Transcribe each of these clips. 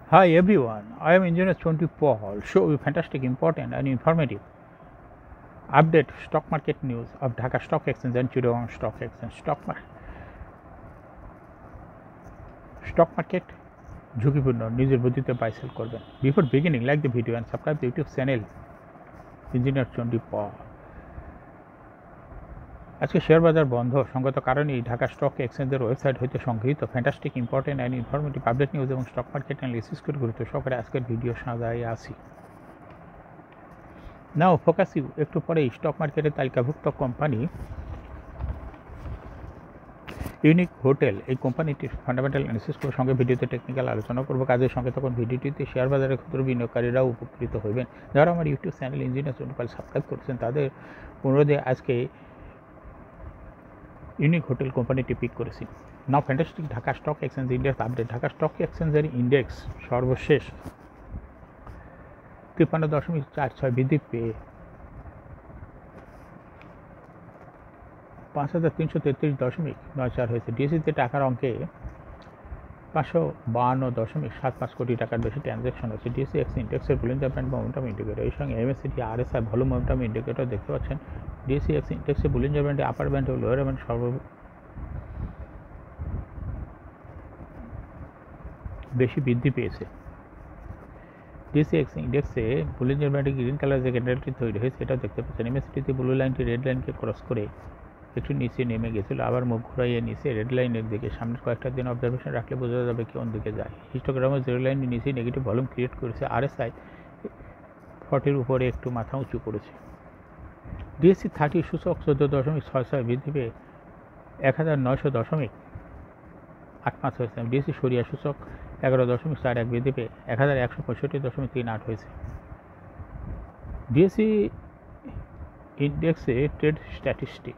Hi everyone, I am Engineer Chonti Paul. Show you fantastic, important and informative update stock market news of Dhaka Stock Exchange and Chittagong Stock Exchange. Stock market ঝুঁকিপূর্ণ নিজের বুদ্ধিতে buy sell করবেন। Before beginning, like the video and subscribe the YouTube channel Engineer Chonti Paul. আজকে share বাজার বন্ধ সঙ্গত কারণেই Dhaka stock এক্সচেঞ্জের ওয়েবসাইট হইতে সংগৃহীত fantastic, important and informative update news এবং স্টক মার্কেট অ্যানালিসিস করে গুরুত্ব সহকারে আজকের ভিডিও সাজাই আসি। নাও ফোকাস ইউ একটু পরেই স্টক মার্কেটের তালিকাভুক্ত কোম্পানি ইউনিক হোটেল, এই কোম্পানিটির ফান্ডামেন্টাল অ্যানালিসিস করে সঙ্গে ভিডিওতে টেকনিক্যাল আলোচনা করবো। কাজের সঙ্গে তখন ভিডিওটিতে শেয়ার বাজারের ক্ষুদ্র বিনিয়োগকারীরাও উপকৃত হবেন। যারা আমার ইউটিউব চ্যানেল ইঞ্জিনিয়ার চন্টি পাল সাবস্ক্রাইব করেছেন তাদের অনুরোধে আজকে ইউনিক হোটেল কোম্পানিটি পিক করেছি। Now fantastic Dhaka stock exchange index update. Dhaka stock এক্সচেঞ্জের ইন্ডেক্স সর্বশেষ 53.46 বৃদ্ধি পেয়ে 5333.94 হয়েছে। ডিএসসিতে টাকার অঙ্কে 552.75 কোটি টাকার বেশি ট্রানজ্যাকশন হচ্ছে। ডিএসসি এক্স ইন্ডেক্সের বুলিঞ্জার ব্যান্ড মোমেন্টাম ইন্ডিকেটর, এর সঙ্গে MACD RSI volume momentum indicator দেখতে পাচ্ছেন। ডিএসসি এক্স ইন্ডেক্সের বুলিঞ্জার ব্যান্ডে আপার ব্যান্ড ও লোয়ার ব্যান্ড বেশি বৃদ্ধি পেয়েছে। ডিএসসি এক্স ইন্ডেক্সে বুলিঞ্জার ব্যান্ডে গ্রিন কালার যে ক্যান্ডেলটি তৈরি হয়েছে এটা দেখতে পাচ্ছেন। এমএসসিডিতে ব্লু লাইনটি রেড লাইনকে ক্রস করে একটু নিচে নেমে গেছিল, আবার মুখ ঘুরাইয়ে নিচে রেড লাইনের দিকে। সামনের কয়েকটা দিন অবজারভেশন রাখলে বোঝা যাবে কোন দিকে যায়। হিস্টোগ্রামে জিরো লাইনের নিচে নেগেটিভ ভলিউম ক্রিয়েট করেছে। আরএসআই 40 উপরে একটু মাথা উঁচু করেছে। ডিএসসি 30 সূচক 14.66 বৃদ্ধি পেয়ে 1900.85 হয়েছে। ডিএসসি সরিয়া সূচক 11.41 বৃদ্ধি পেয়ে 1165.38 হয়েছে। ডিএসসি ইন্ডেক্সে ট্রেড স্ট্যাটিস্টিক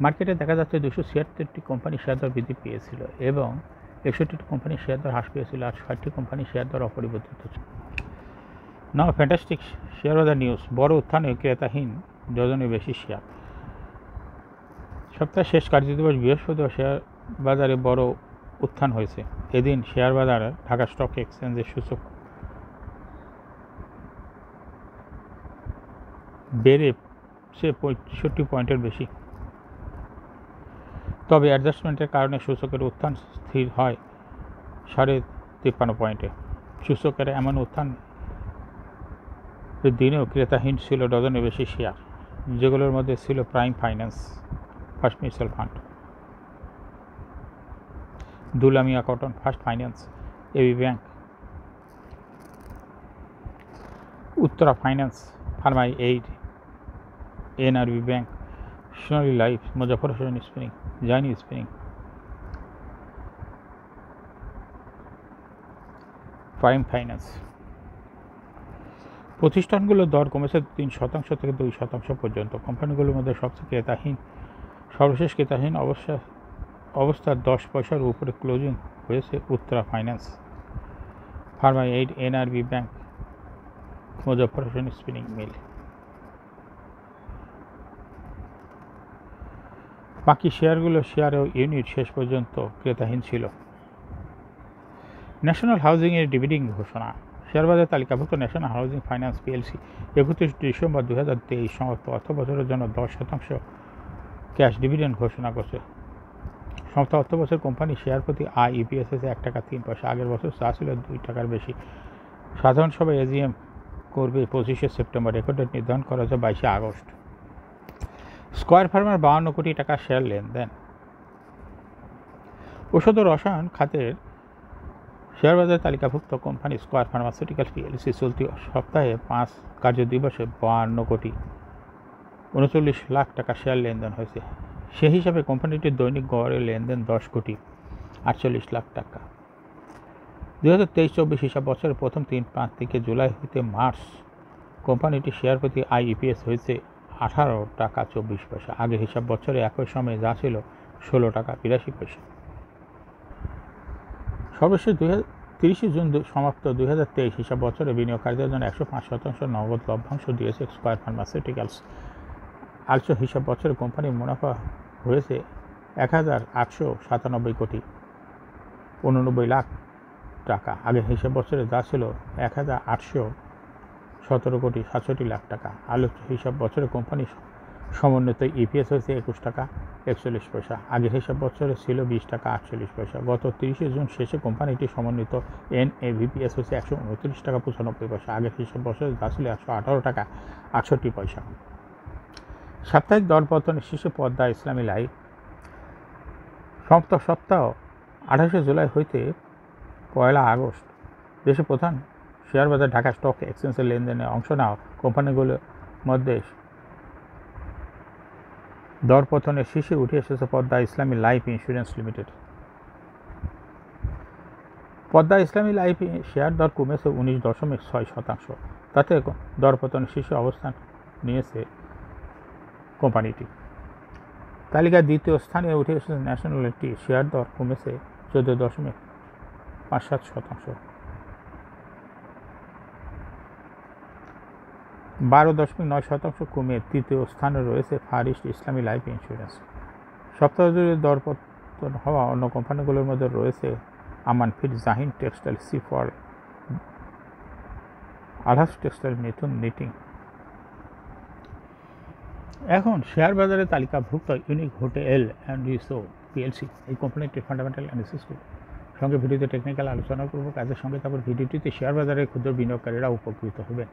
মার্কেটে দেখা যাচ্ছে 276টি কোম্পানি শেয়ার দর বৃদ্ধি পেয়েছিল এবং 61টি কোম্পানির শেয়ার দর হ্রাস পেয়েছিল আর 60টি কোম্পানির শেয়ার দর অপরিবর্তিত ছিল। নাও ফ্যান্টাস্টিক শেয়ার বাজার নিউজ। বড় উত্থানে ক্রেতাহীন ডজনের বেশি শেয়ার। সপ্তাহের শেষ কার্যদিবস বৃহস্পতিবার শেয়ার বাজারে বড় উত্থান হয়েছে। এদিন শেয়ার বাজারে ঢাকা স্টক এক্সচেঞ্জের সূচক বেড়েছে 65 পয়েন্টের বেশি। তবে অ্যাডজাস্টমেন্টের কারণে সূচকের উত্থান স্থির হয় 53.5 পয়েন্টে। সূচকের এমন উত্থান দিনেও ক্রেতাহীন ছিল ডজনের বেশি শেয়ার, যেগুলোর মধ্যে ছিল prime finance, first mutual fund, Dulamia cotton, first finance, AB bank, Uttara finance, pharma aid, NRB bank, Sonali life, Mozaffar Hossain spinning, Zaheen spinning, prime finance. প্রতিষ্ঠানগুলোর দর কমেছে 3% থেকে 2% পর্যন্ত। কোম্পানিগুলোর মধ্যে সর্বশেষ ক্রেতাহীন অবস্থার 10 পয়সার উপরে ক্লোজিং হয়েছে Uttara finance, pharma aid, NRB bank, Mozaffar Hossain spinning mill. বাকি শেয়ারেও ইউনিট শেষ পর্যন্ত ক্রেতাহীন ছিল। ন্যাশনাল হাউজিংয়ের ডিভিডেন্ড ঘোষণা। শেয়ারবাজার তালিকাভুক্ত national housing finance PLC 31 December 2023 সমাপ্ত অর্থ বছরের জন্য 10% ক্যাশ ডিভিডেন্ড ঘোষণা করছে। সমাপ্ত অর্থ বছর কোম্পানি শেয়ার প্রতি ইপিএস হয়েছে 1 টাকা 3 পয়সা। আগের বছর চা ছিল 2 টাকার বেশি। সাধারণ সভায় এজিএম করবে 25 সেপ্টেম্বর। রেকর্ড ডেট নির্ধারণ করা হয়েছে 22 আগস্ট। স্কয়ার ফার্মার 52 কোটি টাকা শেয়ার লেনদেন। ঔষধ ও রসায়ন খাতের শেয়ারবাজার তালিকাভুক্ত কোম্পানি স্কয়ার ফার্মাসিউটিক্যালস পিএলসি চলতি সপ্তাহে 5 কার্যদিবসে 52 কোটি 39 লাখ টাকা শেয়ার লেনদেন হয়েছে। সে হিসাবে কোম্পানিটির দৈনিক গড়ে লেনদেন 10 কোটি 48 লাখ টাকা। 2023-24 হিসাব বছরের প্রথম 3 মাস থেকে জুলাই হইতে মার্চ কোম্পানিটির শেয়ার প্রতি ইপিএস হয়েছে 18 টাকা 24 পয়সা। আগের হিসাব বছরে একই সময়ে যা ছিল 16 টাকা 82 পয়সা। সর্বশেষ 30 জুন সমাপ্ত 2023 হিসাব বছরে বিনিয়োগকারীদের জন্য 105% নগদ লভ্যাংশ দিয়েছে স্কয়ার ফার্মাসিউটিক্যালস। আলসো হিসাব বছরে কোম্পানির মুনাফা হয়েছে 1897 কোটি 89 লাখ টাকা। আগের হিসাব বছরে যা ছিল 1,817,67,00,000 টাকা। আলোচ্য হিসাব বছরে কোম্পানি সমন্বিত ইপিএস হয়েছে 21 টাকা 41 পয়সা। আগের হিসাব বছরে ছিল 20 টাকা 48 পয়সা। গত 30 জুন শেষে কোম্পানিটি সমন্বিত এনএভিপিএস হচ্ছে 129 টাকা 95 পয়সা। আগের হিসাব বছরে যা ছিল 118 টাকা 68 পয়সা। সাপ্তাহিক দরপতনের শীর্ষে পদ্মা ইসলামী লাইফ। সপ্তাহ 28 জুলাই হইতে 1 আগস্ট দেশের প্রধান শেয়ার বাজার ঢাকা স্টক এক্সচেঞ্জের লেনদেনে অংশ নেওয়া কোম্পানিগুলোর মধ্যে দরপতনের শীর্ষে উঠে এসেছে পদ্মা ইসলামী লাইফ ইন্স্যুরেন্স লিমিটেড। পদ্মা ইসলামী লাইফ শেয়ার দর কমেছে 19.6%। তাতে দরপতনের শীর্ষে অবস্থান নিয়েছে কোম্পানিটি। তালিকায় দ্বিতীয় স্থানে উঠে এসেছে ন্যাশনালিটি। শেয়ার দর কমেছে 14.57%। 12.9% কমে তৃতীয় স্থানে রয়েছে ফার ইস্ট ইসলামী লাইফ ইন্স্যুরেন্স। সপ্তাহ জুড়ে দরপতন হওয়া অন্য কোম্পানিগুলোর মধ্যে রয়েছে আমান ফিড, জাহিন টেক্সটাইল, সিফল, আলহাস টেক্সটাইল, মিথুন নিটিং। এখন শেয়ার বাজারে তালিকাভুক্ত unique hotel and resort PLC এই কোম্পানিটির ফান্ডামেন্টাল অ্যানালিসিস করব। সঙ্গে ভিডিওতে টেকনিক্যাল আলোচনা করব কাজের সঙ্গে। তারপর ভিডিওটিতে শেয়ার বাজারে ক্ষুদ্র বিনিয়োগকারীরা উপকৃত হবেন।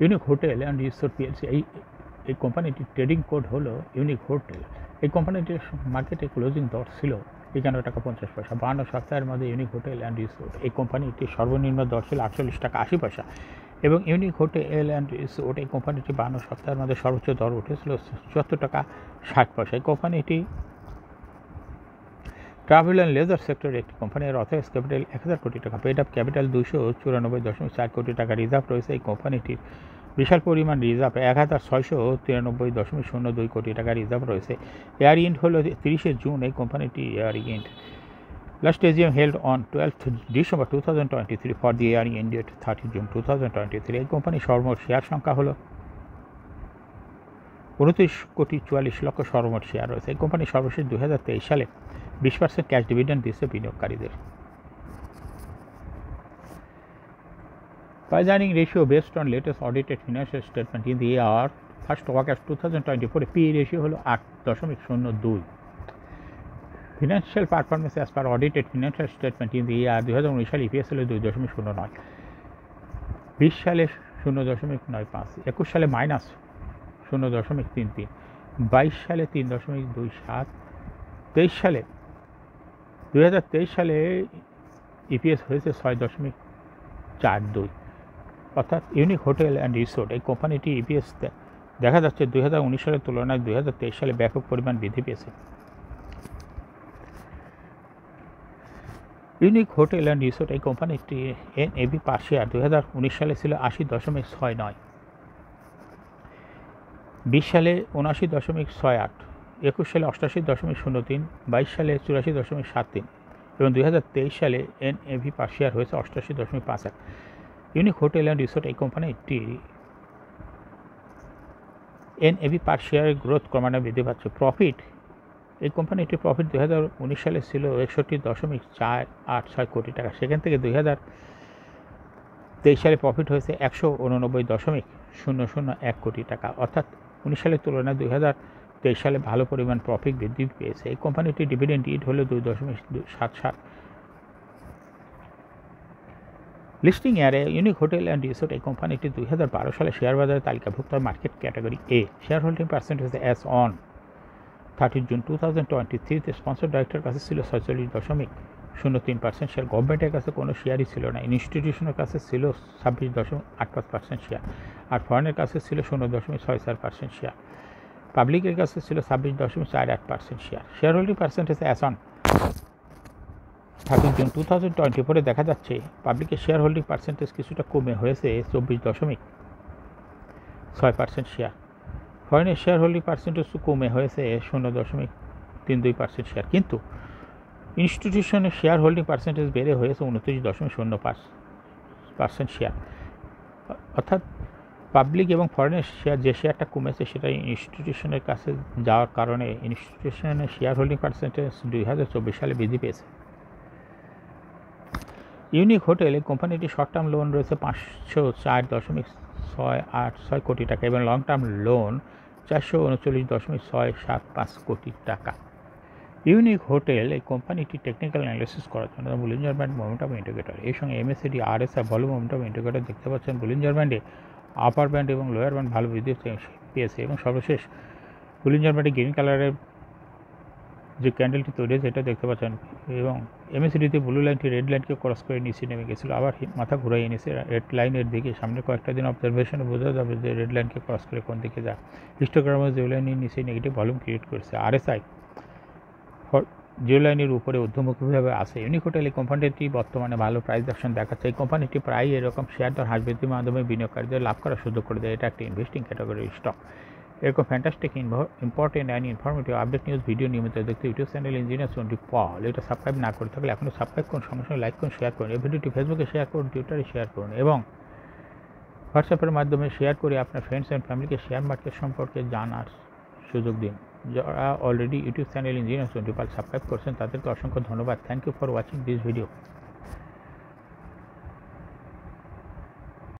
Unique hotel and resort PLC এই কোম্পানিটির ট্রেডিং কোড হলো ইউনিক হোটেল। এই কোম্পানিটির মার্কেটে ক্লোজিং দর ছিল 51 টাকা 50 পয়সা। 52 সপ্তাহের মধ্যে ইউনিক হোটেল অ্যান্ড রিসোর্ট এই কোম্পানিটির সর্বনিম্ন দর ছিল 48 টাকা 80 পয়সা এবং ইউনিক হোটেল অ্যান্ড রিসোর্ট এই কোম্পানিটি 52 সপ্তাহের মধ্যে সর্বোচ্চ দর উঠেছিল 74 টাকা 60 পয়সা। এই কোম্পানিটি ট্রাভেল অ্যান্ড লেজার সেক্টরের একটি কোম্পানি। এর অথরাইজ ক্যাপিটাল 1000 কোটি টাকা। পেড আপ ক্যাপিটাল 294.4 কোটি টাকা। রিজার্ভ রয়েছে এই কোম্পানিটির বিশাল পরিমাণ রিজার্ভ 1693.02 কোটি টাকা রিজার্ভ রয়েছে। এয়ার ইন্ড হল 30 জুন এই কোম্পানিটি air ইন্ড। Last AGM held on 12th December 2023 for the year ended 30 June 2023. এই কোম্পানির সর্বমোট শেয়ার সংখ্যা হলো 29,44,00,000 সর্বমোট শেয়ার রয়েছে। এই কোম্পানি সর্বশেষ 2023 সালে 20% ক্যাশ ডিভিডেন্ড দিচ্ছে বিনিয়োগকারীদের। Price earning ratio based on latest audited financial statement in the year 1st August 2024 PE ratio হলো 8.02। Financial performance as per audited financial statement in the year 2019 সালে ইপিএস হলো 2.09, 20 সালে 0.95, 21 সালে -0.33, 22 সালে 3.27, 2023 সালে ইপিএস হয়েছে 6.42। অর্থাৎ ইউনিক হোটেল অ্যান্ড রিসোর্ট এই কোম্পানিটি ইপিএস দেখা যাচ্ছে 2019 সালের তুলনায় 2023 সালে ব্যাপক পরিমাণ বৃদ্ধি পেয়েছে। ইউনিক হোটেল অ্যান্ড রিসোর্ট এই কোম্পানিটি এনএভি পার শেয়ার 2019 সালে ছিল 80.69, 20 সালে 79.68, 21 সালে 88.03, 22 সালে 84.73 এবং 2023 সালে এনএভি পার শেয়ার হয়েছে 88.51। ইউনিক হোটেল অ্যান্ড রিসোর্ট এই কোম্পানিটি এনএভি পার শেয়ারের গ্রোথ ক্রমান্বয়ে বৃদ্ধি পাচ্ছে। প্রফিট এই কোম্পানিটির প্রফিট 2019 সালে ছিল 61.486 কোটি টাকা। সেখান থেকে 2023 সালে প্রফিট হয়েছে 189.001 কোটি টাকা। অর্থাৎ 19 সালের তুলনায় 2023 সালে ভালো পরিমাণ প্রফিট বৃদ্ধি পেয়েছে। এই কোম্পানিটির ডিভিডেন্ড ইল্ড হলো 2.77। লিস্টিং এয়ারে ইউনিক হোটেল অ্যান্ড রিসোর্ট এই কোম্পানিটি 2012 সালে শেয়ার বাজারে তালিকাভুক্ত market category A. Share holding percentage as on 30 June 2023 sponsor ডাইরেক্টরের কাছে ছিল 46.03% শেয়ার। গভর্নমেন্টের কাছে কোনো শেয়ারই ছিল না। ইনস্টিটিউশনের কাছে ছিল 26.85% শেয়ার আর ফরেনের কাছে ছিল 0.64% শেয়ার। পাবলিকের কাছে ছিল 26.48% share. Share holding percentage as on 30 June 2024 দেখা যাচ্ছে পাবলিকের শেয়ার হোল্ডিং পার্সেন্টেজ কিছুটা কমে হয়েছে 24.6% শেয়ার। ফরেনের শেয়ার হোল্ডিং পার্সেন্টেজ কমে হয়েছে 0.32% শেয়ার, কিন্তু ইনস্টিটিউশনের শেয়ার হোল্ডিং পার্সেন্টেজ বেড়ে হয়েছে 29.05% শেয়ার। অর্থাৎ পাবলিক এবং ফরেনের শেয়ার যে শেয়ারটা কমেছে সেটা ইনস্টিটিউশনের কাছে যাওয়ার কারণে ইনস্টিটিউশনের শেয়ার হোল্ডিং পার্সেন্টেজ 2024 সালে বৃদ্ধি পেয়েছে। ইউনিক হোটেল এই কোম্পানিটি শর্ট টার্ম লোন রয়েছে 504.686 কোটি টাকা এবং লং টার্ম লোন 439.675 কোটি টাকা। ইউনিক হোটেল এই কোম্পানিটি টেকনিক্যাল অ্যানালিসিস করার জন্য বুলিঞ্জার ব্যান্ড মোমেন্টাম ইন্ডিকেটর এই সঙ্গে MACD RSI volume momentum indicator দেখতে পাচ্ছেন। বুলিঞ্জার ব্যান্ডে আপার ব্যান্ড এবং লোয়ার ব্যান্ড ভালো বৃদ্ধি পেয়েছে এবং সর্বশেষ বুলিঞ্জার ব্যান্ডে গ্রিন কালারের যে ক্যান্ডেলটি তৈরি হয়েছে এটা দেখতে পাচ্ছেন এবং MACDতে ব্লু লাইনটি রেড লাইনকে ক্রস করে নিচে নেমে গেছিলো, আবার মাথা ঘুরাই এনেছে রেড লাইনের দিকে। সামনে কয়েকটা দিন অবজারভেশনে বোঝা যাবে যে রেড লাইনকে ক্রস করে কোন দিকে যায়। হিস্টোগ্রামে জিও লাইনের নিচে নেগেটিভ ভলিউম ক্রিয়েট করেছে। RSI জিও লাইনের উপরে ঊর্ধ্বমুখীভাবে আছে। ইউনিক হোটেল এই কোম্পানিটি বর্তমানে ভালো প্রাইস অ্যাকশন দেখাচ্ছে। এই কোম্পানিটি প্রায় এরকম শেয়ার দর হ্রাস বৃদ্ধির মাধ্যমে বিনিয়োগকারীদের লাভ করার সুযোগ করে দেয়। এটা একটি ইনভেস্টিং ক্যাটাগরির স্টক। এরকম fantastic important and informative update news video নিয়মিত দেখতে ইউটিউব চ্যানেল ইঞ্জিনিয়ার্স টোয়েন্টি ফল এটা সাবস্ক্রাইব না করে থাকলে এখনও সাবস্ক্রাইব করুন, সঙ্গে সঙ্গে লাইক করুন, শেয়ার করুন। এই ভিডিওটি ফেসবুকে শেয়ার করুন, টুইটারে শেয়ার করুন এবং হোয়াটসঅ্যাপের মাধ্যমে শেয়ার করে আপনার ফ্রেন্ডস অ্যান্ড ফ্যামিলিকে শেয়ার মার্কেট সম্পর্কে জানার সুযোগ দিন। যারা already YouTube channel engineers twenty four subscribe করছেন তাদেরকে অসংখ্য ধন্যবাদ। Thank you for watching this video.